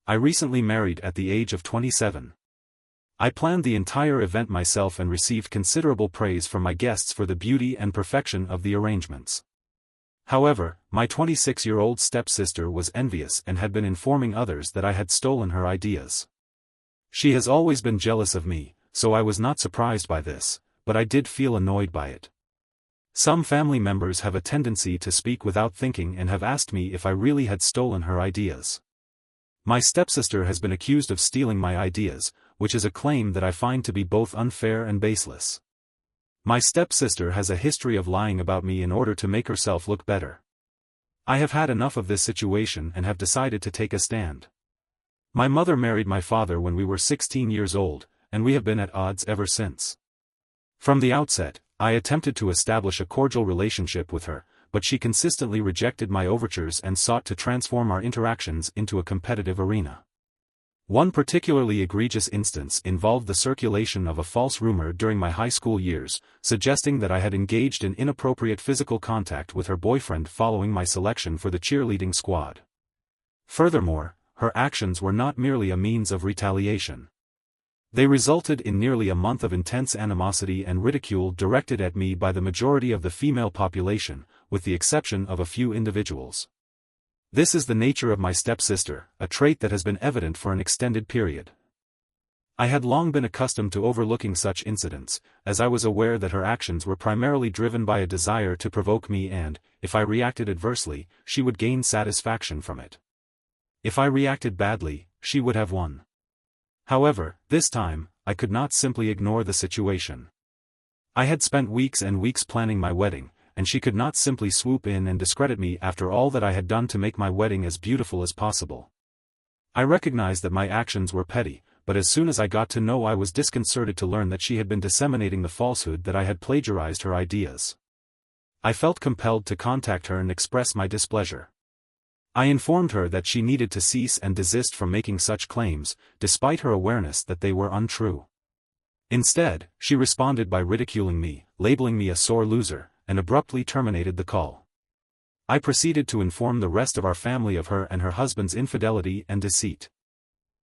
I recently married at the age of 27. I planned the entire event myself and received considerable praise from my guests for the beauty and perfection of the arrangements. However, my 26-year-old stepsister was envious and had been informing others that I had stolen her ideas. She has always been jealous of me, so I was not surprised by this, but I did feel annoyed by it. Some family members have a tendency to speak without thinking and have asked me if I really had stolen her ideas. My stepsister has been accused of stealing my ideas, which is a claim that I find to be both unfair and baseless. My stepsister has a history of lying about me in order to make herself look better. I have had enough of this situation and have decided to take a stand. My mother married my father when we were 16 years old, and we have been at odds ever since. From the outset, I attempted to establish a cordial relationship with her, but she consistently rejected my overtures and sought to transform our interactions into a competitive arena. One particularly egregious instance involved the circulation of a false rumor during my high school years, suggesting that I had engaged in inappropriate physical contact with her boyfriend following my selection for the cheerleading squad. Furthermore, her actions were not merely a means of retaliation. They resulted in nearly a month of intense animosity and ridicule directed at me by the majority of the female population, with the exception of a few individuals. This is the nature of my stepsister, a trait that has been evident for an extended period. I had long been accustomed to overlooking such incidents, as I was aware that her actions were primarily driven by a desire to provoke me and, if I reacted adversely, she would gain satisfaction from it. If I reacted badly, she would have won. However, this time, I could not simply ignore the situation. I had spent weeks and weeks planning my wedding, and she could not simply swoop in and discredit me after all that I had done to make my wedding as beautiful as possible. I recognized that my actions were petty, but as soon as I got to know, I was disconcerted to learn that she had been disseminating the falsehood that I had plagiarized her ideas. I felt compelled to contact her and express my displeasure. I informed her that she needed to cease and desist from making such claims, despite her awareness that they were untrue. Instead, she responded by ridiculing me, labeling me a sore loser, and abruptly terminated the call. I proceeded to inform the rest of our family of her and her husband's infidelity and deceit.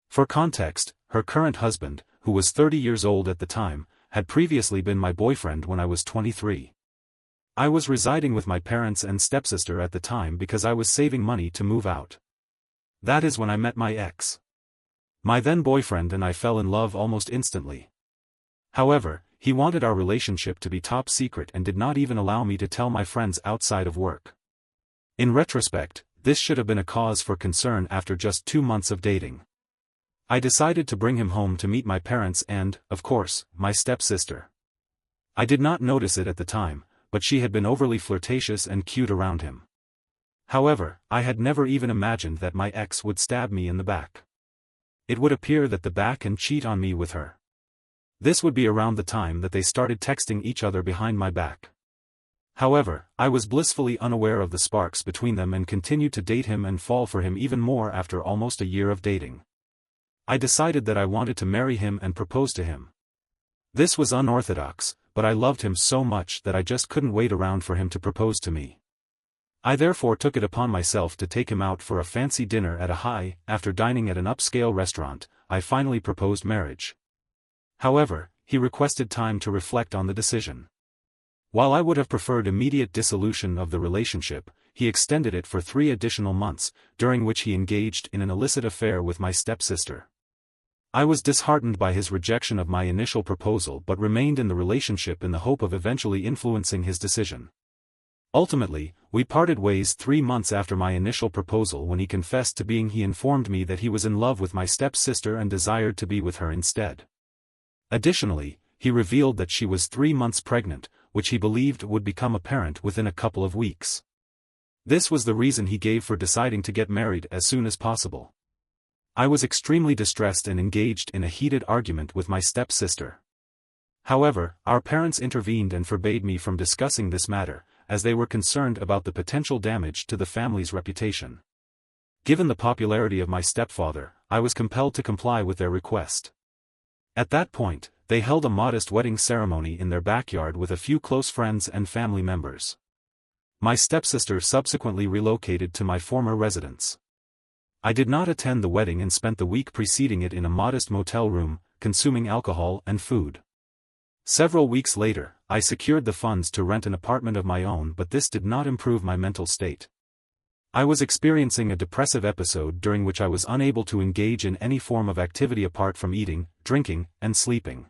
For context, her current husband, who was 30 years old at the time, had previously been my boyfriend when I was 23. I was residing with my parents and stepsister at the time because I was saving money to move out. That is when I met my ex. My then boyfriend and I fell in love almost instantly. However, he wanted our relationship to be top secret and did not even allow me to tell my friends outside of work. In retrospect, this should have been a cause for concern after just 2 months of dating. I decided to bring him home to meet my parents and, of course, my stepsister. I did not notice it at the time, but she had been overly flirtatious and cute around him. However, I had never even imagined that my ex would stab me in the back. It would appear that the back and cheat on me with her. This would be around the time that they started texting each other behind my back. However, I was blissfully unaware of the sparks between them and continued to date him and fall for him even more after almost a year of dating. I decided that I wanted to marry him and propose to him. This was unorthodox, but I loved him so much that I just couldn't wait around for him to propose to me. I therefore took it upon myself to take him out for a fancy dinner at after dining at an upscale restaurant, I finally proposed marriage. However, he requested time to reflect on the decision. While I would have preferred immediate dissolution of the relationship, he extended it for 3 additional months, during which he engaged in an illicit affair with my stepsister. I was disheartened by his rejection of my initial proposal but remained in the relationship in the hope of eventually influencing his decision. Ultimately, we parted ways 3 months after my initial proposal when he confessed to being he informed me that he was in love with my stepsister and desired to be with her instead. Additionally, he revealed that she was 3 months pregnant, which he believed would become apparent within a couple of weeks. This was the reason he gave for deciding to get married as soon as possible. I was extremely distressed and engaged in a heated argument with my stepsister. However, our parents intervened and forbade me from discussing this matter, as they were concerned about the potential damage to the family's reputation. Given the popularity of my stepfather, I was compelled to comply with their request. At that point, they held a modest wedding ceremony in their backyard with a few close friends and family members. My stepsister subsequently relocated to my former residence. I did not attend the wedding and spent the week preceding it in a modest motel room, consuming alcohol and food. Several weeks later, I secured the funds to rent an apartment of my own, but this did not improve my mental state. I was experiencing a depressive episode during which I was unable to engage in any form of activity apart from eating, drinking, and sleeping.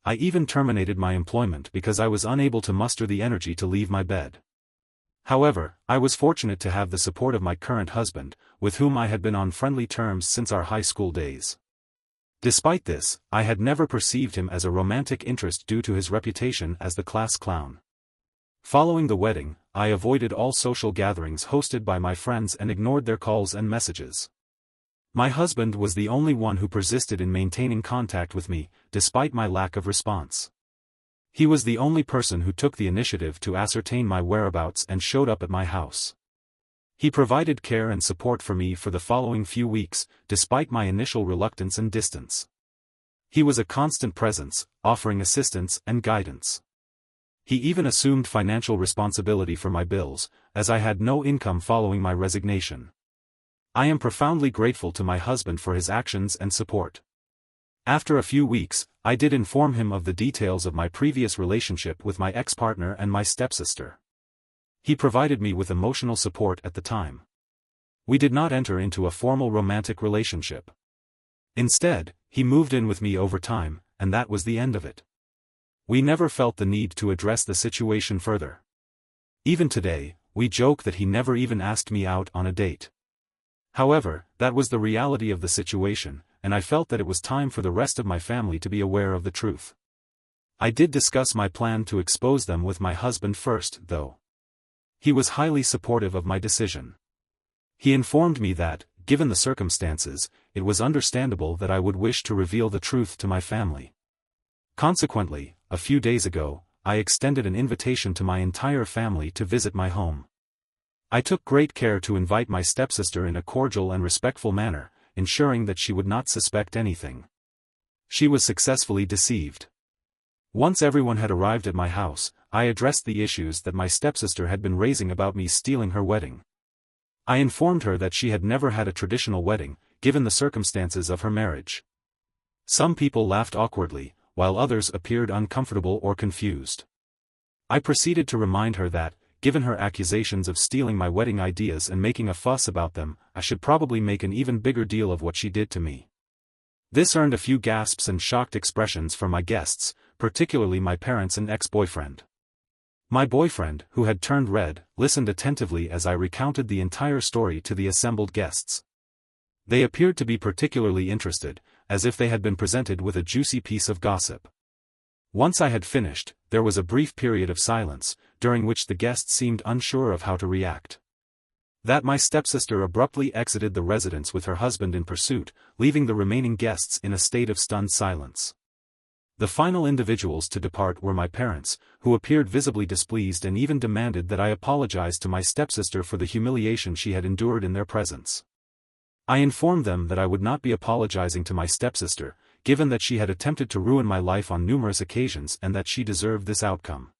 I even terminated my employment because I was unable to muster the energy to leave my bed. However, I was fortunate to have the support of my current husband, with whom I had been on friendly terms since our high school days. Despite this, I had never perceived him as a romantic interest due to his reputation as the class clown. Following the wedding, I avoided all social gatherings hosted by my friends and ignored their calls and messages. My husband was the only one who persisted in maintaining contact with me, despite my lack of response. He was the only person who took the initiative to ascertain my whereabouts and showed up at my house. He provided care and support for me for the following few weeks, despite my initial reluctance and distance. He was a constant presence, offering assistance and guidance. He even assumed financial responsibility for my bills, as I had no income following my resignation. I am profoundly grateful to my husband for his actions and support. After a few weeks, I did inform him of the details of my previous relationship with my ex-partner and my stepsister. He provided me with emotional support at the time. We did not enter into a formal romantic relationship. Instead, he moved in with me over time, and that was the end of it. We never felt the need to address the situation further. Even today, we joke that he never even asked me out on a date. However, that was the reality of the situation, and I felt that it was time for the rest of my family to be aware of the truth. I did discuss my plan to expose them with my husband first, though. He was highly supportive of my decision. He informed me that, given the circumstances, it was understandable that I would wish to reveal the truth to my family. Consequently, a few days ago, I extended an invitation to my entire family to visit my home. I took great care to invite my stepsister in a cordial and respectful manner, ensuring that she would not suspect anything. She was successfully deceived. Once everyone had arrived at my house, I addressed the issues that my stepsister had been raising about me stealing her wedding. I informed her that she had never had a traditional wedding, given the circumstances of her marriage. Some people laughed awkwardly, while others appeared uncomfortable or confused. I proceeded to remind her that, given her accusations of stealing my wedding ideas and making a fuss about them, I should probably make an even bigger deal of what she did to me. This earned a few gasps and shocked expressions from my guests, particularly my parents and ex-boyfriend. My boyfriend, who had turned red, listened attentively as I recounted the entire story to the assembled guests. They appeared to be particularly interested, as if they had been presented with a juicy piece of gossip. Once I had finished, there was a brief period of silence, during which the guests seemed unsure of how to react. That my stepsister abruptly exited the residence with her husband in pursuit, leaving the remaining guests in a state of stunned silence. The final individuals to depart were my parents, who appeared visibly displeased and even demanded that I apologize to my stepsister for the humiliation she had endured in their presence. I informed them that I would not be apologizing to my stepsister, given that she had attempted to ruin my life on numerous occasions and that she deserved this outcome.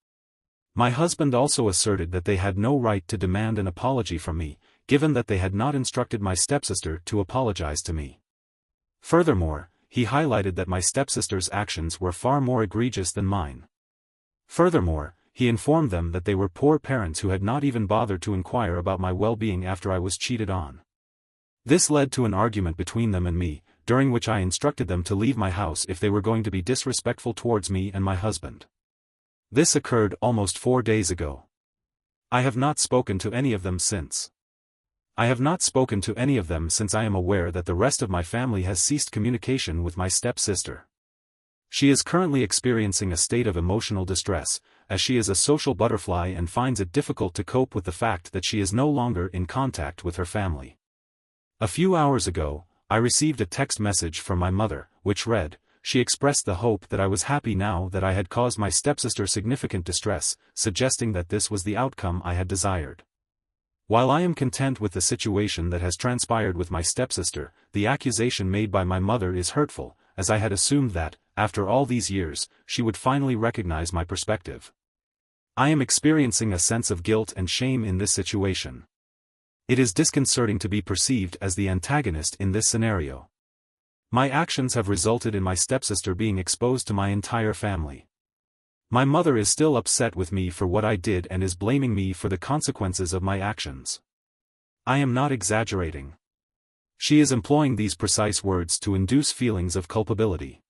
My husband also asserted that they had no right to demand an apology from me, given that they had not instructed my stepsister to apologize to me. Furthermore, he highlighted that my stepsister's actions were far more egregious than mine. Furthermore, he informed them that they were poor parents who had not even bothered to inquire about my well-being after I was cheated on. This led to an argument between them and me, during which I instructed them to leave my house if they were going to be disrespectful towards me and my husband. This occurred almost 4 days ago. I have not spoken to any of them since. I am aware that the rest of my family has ceased communication with my stepsister. She is currently experiencing a state of emotional distress, as she is a social butterfly and finds it difficult to cope with the fact that she is no longer in contact with her family. A few hours ago, I received a text message from my mother, which read, "She expressed the hope that I was happy now that I had caused my stepsister significant distress, suggesting that this was the outcome I had desired. While I am content with the situation that has transpired with my stepsister, the accusation made by my mother is hurtful, as I had assumed that, after all these years, she would finally recognize my perspective. I am experiencing a sense of guilt and shame in this situation. It is disconcerting to be perceived as the antagonist in this scenario. My actions have resulted in my stepsister being exposed to my entire family. My mother is still upset with me for what I did and is blaming me for the consequences of my actions. I am not exaggerating. She is employing these precise words to induce feelings of culpability.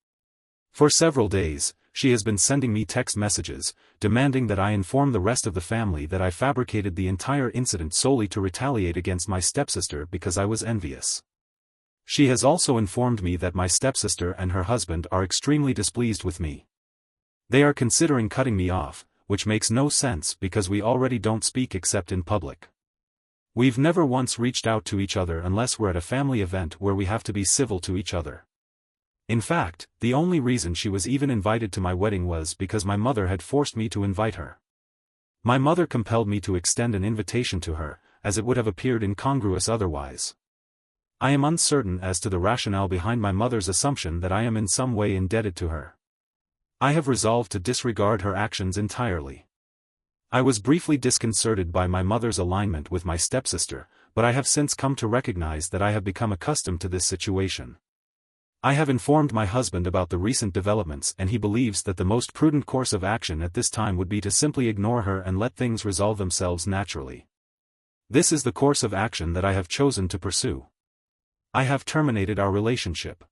For several days, she has been sending me text messages, demanding that I inform the rest of the family that I fabricated the entire incident solely to retaliate against my stepsister because I was envious. She has also informed me that my stepsister and her husband are extremely displeased with me. They are considering cutting me off, which makes no sense because we already don't speak except in public. We've never once reached out to each other unless we're at a family event where we have to be civil to each other. In fact, the only reason she was even invited to my wedding was because my mother had forced me to invite her. My mother compelled me to extend an invitation to her, as it would have appeared incongruous otherwise. I am uncertain as to the rationale behind my mother's assumption that I am in some way indebted to her. I have resolved to disregard her actions entirely. I was briefly disconcerted by my mother's alignment with my stepsister, but I have since come to recognize that I have become accustomed to this situation. I have informed my husband about the recent developments and he believes that the most prudent course of action at this time would be to simply ignore her and let things resolve themselves naturally. This is the course of action that I have chosen to pursue. I have terminated our relationship.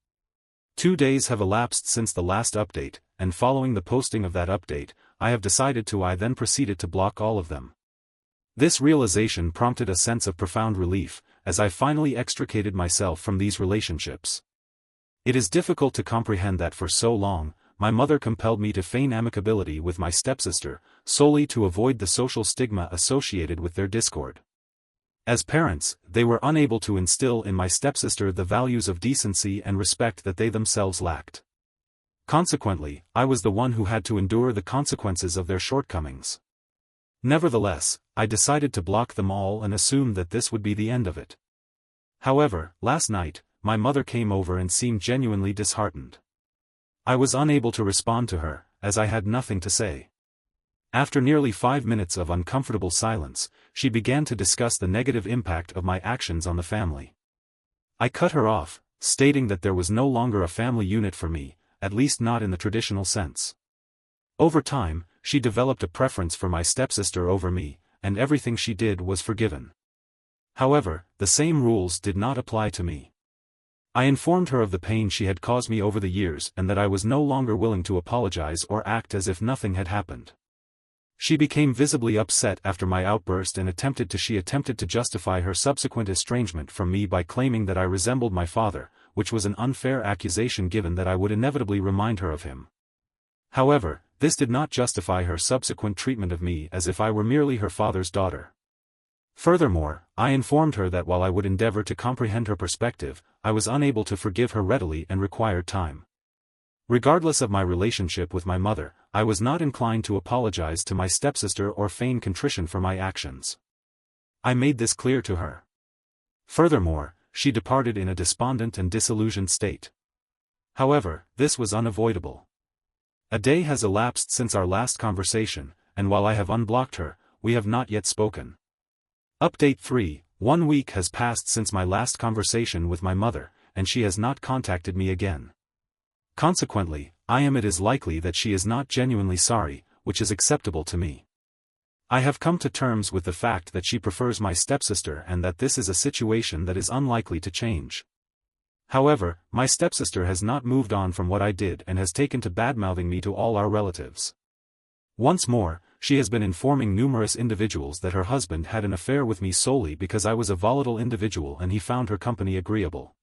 2 days have elapsed since the last update, and following the posting of that update, I have decided to I then proceeded to block all of them. This realization prompted a sense of profound relief, as I finally extricated myself from these relationships. It is difficult to comprehend that for so long, my mother compelled me to feign amicability with my stepsister, solely to avoid the social stigma associated with their discord. As parents, they were unable to instill in my stepsister the values of decency and respect that they themselves lacked. Consequently, I was the one who had to endure the consequences of their shortcomings. Nevertheless, I decided to block them all and assumed that this would be the end of it. However, last night, my mother came over and seemed genuinely disheartened. I was unable to respond to her, as I had nothing to say. After nearly 5 minutes of uncomfortable silence, she began to discuss the negative impact of my actions on the family. I cut her off, stating that there was no longer a family unit for me, at least not in the traditional sense. Over time, she developed a preference for my stepsister over me, and everything she did was forgiven. However, the same rules did not apply to me. I informed her of the pain she had caused me over the years and that I was no longer willing to apologize or act as if nothing had happened. She became visibly upset after my outburst and attempted to justify her subsequent estrangement from me by claiming that I resembled my father, which was an unfair accusation given that I would inevitably remind her of him. However, this did not justify her subsequent treatment of me as if I were merely her father's daughter. Furthermore, I informed her that while I would endeavor to comprehend her perspective, I was unable to forgive her readily and required time. Regardless of my relationship with my mother, I was not inclined to apologize to my stepsister or feign contrition for my actions. I made this clear to her. Furthermore, she departed in a despondent and disillusioned state. However, this was unavoidable. A day has elapsed since our last conversation, and while I have unblocked her, we have not yet spoken. Update 3: 1 week has passed since my last conversation with my mother, and she has not contacted me again. Consequently, it is likely that she is not genuinely sorry, which is acceptable to me. I have come to terms with the fact that she prefers my stepsister and that this is a situation that is unlikely to change. However, my stepsister has not moved on from what I did and has taken to badmouthing me to all our relatives. Once more, she has been informing numerous individuals that her husband had an affair with me solely because I was a volatile individual and he found her company agreeable.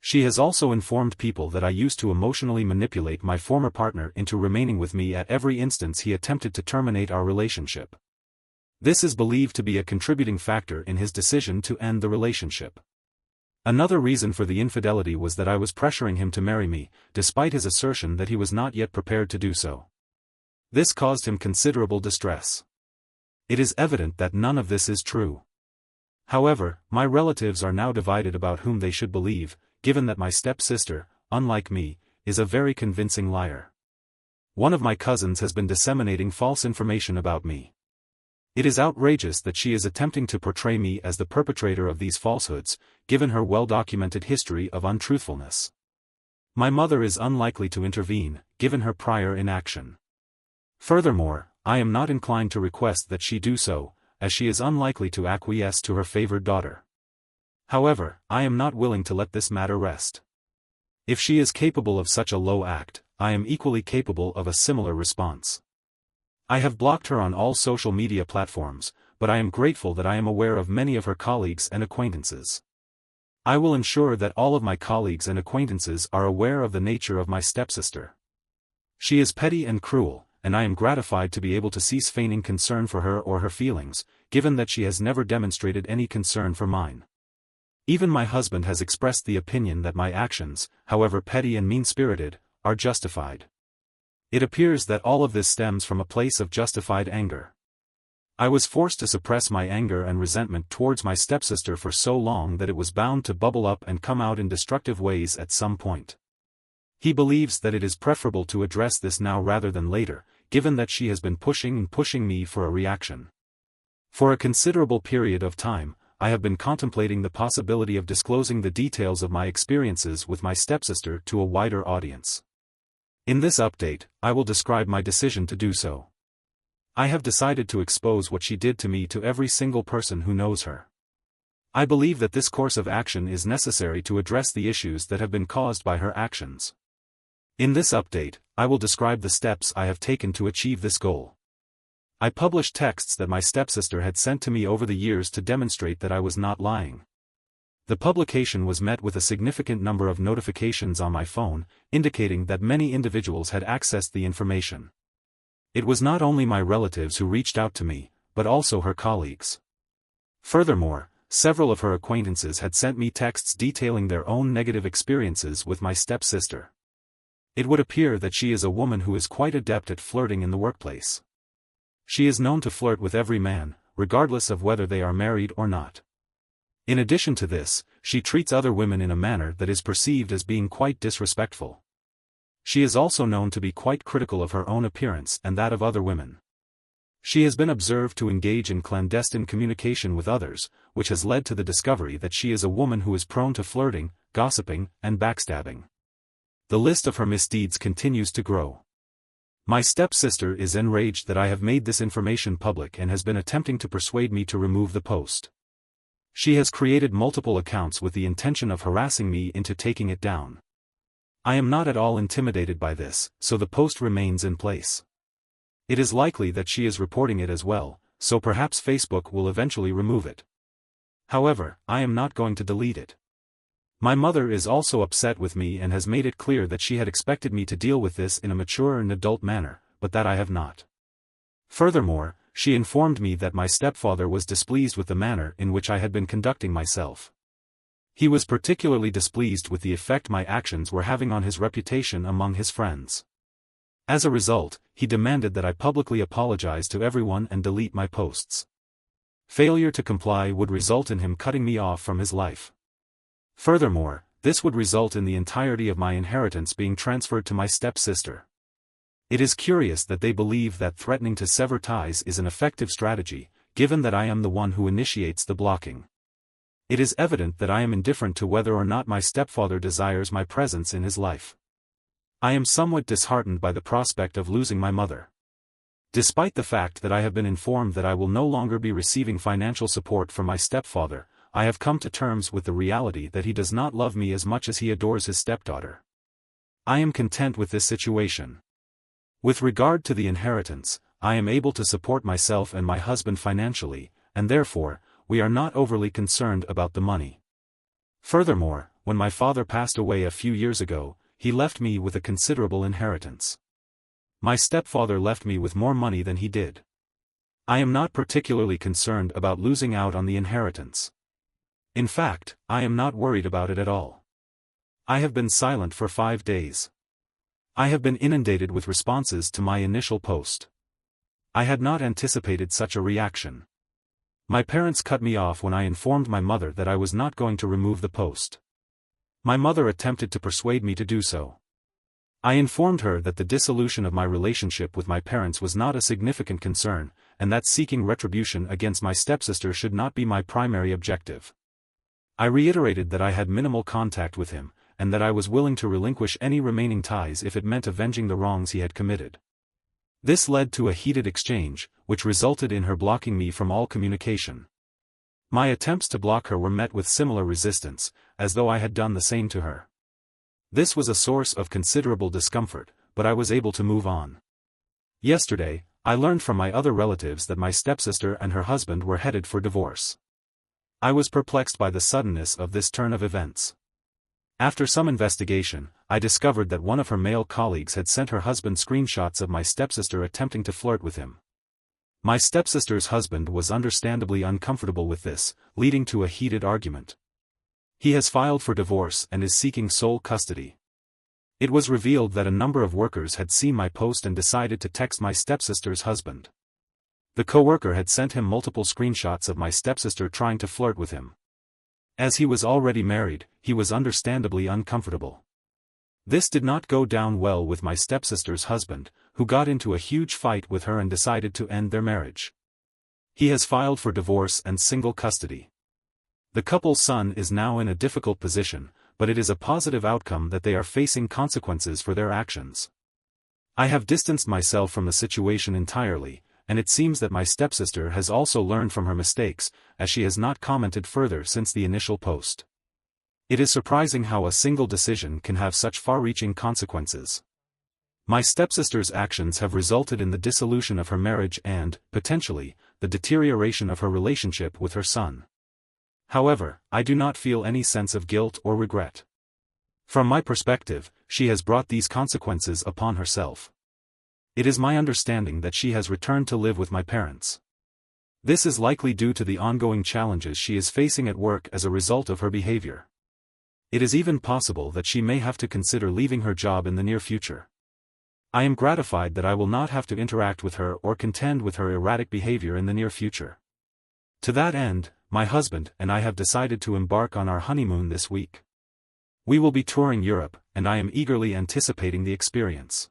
She has also informed people that I used to emotionally manipulate my former partner into remaining with me at every instance he attempted to terminate our relationship. This is believed to be a contributing factor in his decision to end the relationship. Another reason for the infidelity was that I was pressuring him to marry me, despite his assertion that he was not yet prepared to do so. This caused him considerable distress. It is evident that none of this is true. However, my relatives are now divided about whom they should believe, given that my stepsister, unlike me, is a very convincing liar. One of my cousins has been disseminating false information about me. It is outrageous that she is attempting to portray me as the perpetrator of these falsehoods, given her well-documented history of untruthfulness. My mother is unlikely to intervene, given her prior inaction. Furthermore, I am not inclined to request that she do so, as she is unlikely to acquiesce to her favored daughter. However, I am not willing to let this matter rest. If she is capable of such a low act, I am equally capable of a similar response. I have blocked her on all social media platforms, but I am grateful that I am aware of many of her colleagues and acquaintances. I will ensure that all of my colleagues and acquaintances are aware of the nature of my stepsister. She is petty and cruel, and I am gratified to be able to cease feigning concern for her or her feelings, given that she has never demonstrated any concern for mine. Even my husband has expressed the opinion that my actions, however petty and mean-spirited, are justified. It appears that all of this stems from a place of justified anger. I was forced to suppress my anger and resentment towards my stepsister for so long that it was bound to bubble up and come out in destructive ways at some point. He believes that it is preferable to address this now rather than later, given that she has been pushing me for a reaction. For a considerable period of time, I have been contemplating the possibility of disclosing the details of my experiences with my stepsister to a wider audience. In this update, I will describe my decision to do so. I have decided to expose what she did to me to every single person who knows her. I believe that this course of action is necessary to address the issues that have been caused by her actions. In this update, I will describe the steps I have taken to achieve this goal. I published texts that my stepsister had sent to me over the years to demonstrate that I was not lying. The publication was met with a significant number of notifications on my phone, indicating that many individuals had accessed the information. It was not only my relatives who reached out to me, but also her colleagues. Furthermore, several of her acquaintances had sent me texts detailing their own negative experiences with my stepsister. It would appear that she is a woman who is quite adept at flirting in the workplace. She is known to flirt with every man, regardless of whether they are married or not. In addition to this, she treats other women in a manner that is perceived as being quite disrespectful. She is also known to be quite critical of her own appearance and that of other women. She has been observed to engage in clandestine communication with others, which has led to the discovery that she is a woman who is prone to flirting, gossiping, and backstabbing. The list of her misdeeds continues to grow. My stepsister is enraged that I have made this information public and has been attempting to persuade me to remove the post. She has created multiple accounts with the intention of harassing me into taking it down. I am not at all intimidated by this, so the post remains in place. It is likely that she is reporting it as well, so perhaps Facebook will eventually remove it. However, I am not going to delete it. My mother is also upset with me and has made it clear that she had expected me to deal with this in a mature and adult manner, but that I have not. Furthermore, she informed me that my stepfather was displeased with the manner in which I had been conducting myself. He was particularly displeased with the effect my actions were having on his reputation among his friends. As a result, he demanded that I publicly apologize to everyone and delete my posts. Failure to comply would result in him cutting me off from his life. Furthermore, this would result in the entirety of my inheritance being transferred to my stepsister. It is curious that they believe that threatening to sever ties is an effective strategy, given that I am the one who initiates the blocking. It is evident that I am indifferent to whether or not my stepfather desires my presence in his life. I am somewhat disheartened by the prospect of losing my mother. Despite the fact that I have been informed that I will no longer be receiving financial support from my stepfather, I have come to terms with the reality that he does not love me as much as he adores his stepdaughter. I am content with this situation. With regard to the inheritance, I am able to support myself and my husband financially, and therefore, we are not overly concerned about the money. Furthermore, when my father passed away a few years ago, he left me with a considerable inheritance. My stepfather left me with more money than he did. I am not particularly concerned about losing out on the inheritance. In fact, I am not worried about it at all. I have been silent for 5 days. I have been inundated with responses to my initial post. I had not anticipated such a reaction. My parents cut me off when I informed my mother that I was not going to remove the post. My mother attempted to persuade me to do so. I informed her that the dissolution of my relationship with my parents was not a significant concern, and that seeking retribution against my stepsister should not be my primary objective. I reiterated that I had minimal contact with him, and that I was willing to relinquish any remaining ties if it meant avenging the wrongs he had committed. This led to a heated exchange, which resulted in her blocking me from all communication. My attempts to block her were met with similar resistance, as though I had done the same to her. This was a source of considerable discomfort, but I was able to move on. Yesterday, I learned from my other relatives that my stepsister and her husband were headed for divorce. I was perplexed by the suddenness of this turn of events. After some investigation, I discovered that one of her male colleagues had sent her husband screenshots of my stepsister attempting to flirt with him. My stepsister's husband was understandably uncomfortable with this, leading to a heated argument. He has filed for divorce and is seeking sole custody. It was revealed that a number of workers had seen my post and decided to text my stepsister's husband. The co-worker had sent him multiple screenshots of my stepsister trying to flirt with him. As he was already married, he was understandably uncomfortable. This did not go down well with my stepsister's husband, who got into a huge fight with her and decided to end their marriage. He has filed for divorce and single custody. The couple's son is now in a difficult position, but it is a positive outcome that they are facing consequences for their actions. I have distanced myself from the situation entirely, and it seems that my stepsister has also learned from her mistakes, as she has not commented further since the initial post. It is surprising how a single decision can have such far-reaching consequences. My stepsister's actions have resulted in the dissolution of her marriage and, potentially, the deterioration of her relationship with her son. However, I do not feel any sense of guilt or regret. From my perspective, she has brought these consequences upon herself. It is my understanding that she has returned to live with my parents. This is likely due to the ongoing challenges she is facing at work as a result of her behavior. It is even possible that she may have to consider leaving her job in the near future. I am gratified that I will not have to interact with her or contend with her erratic behavior in the near future. To that end, my husband and I have decided to embark on our honeymoon this week. We will be touring Europe, and I am eagerly anticipating the experience.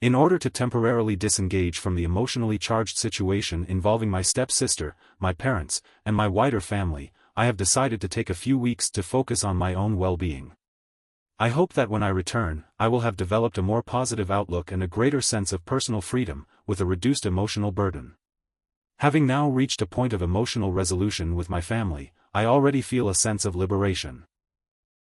In order to temporarily disengage from the emotionally charged situation involving my stepsister, my parents, and my wider family, I have decided to take a few weeks to focus on my own well-being. I hope that when I return, I will have developed a more positive outlook and a greater sense of personal freedom, with a reduced emotional burden. Having now reached a point of emotional resolution with my family, I already feel a sense of liberation.